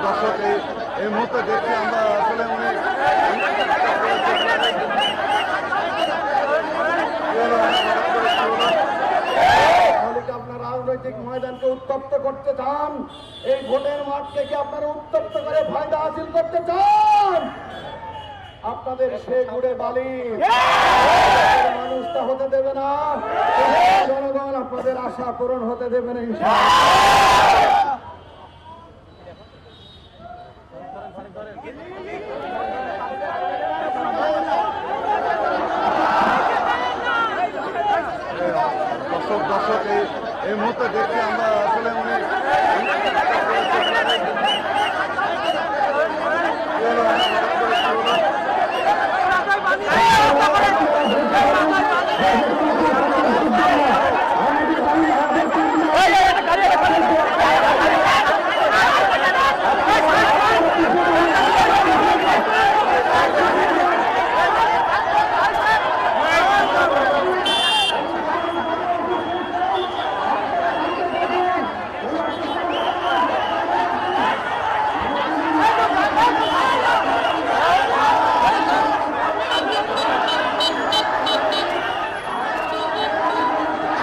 দর্শক এই মুহূর্তে দেখছি আমরা আসলে উনি আপনার রাজনৈতিক ময়দানকে উত্তপ্ত করতে চান, এই ভোটের মাঠকে কি আপনারা উত্তপ্ত করে ফায়দা হাসিল করতে চান? আপনাদের সে গুড়ে বালি মানুষ তা হতে দেবে না, জনগণ আপনাদের আশা পূরণ হতে দেবে না। দর্শক এই মুহূর্তে দেখছি আমরা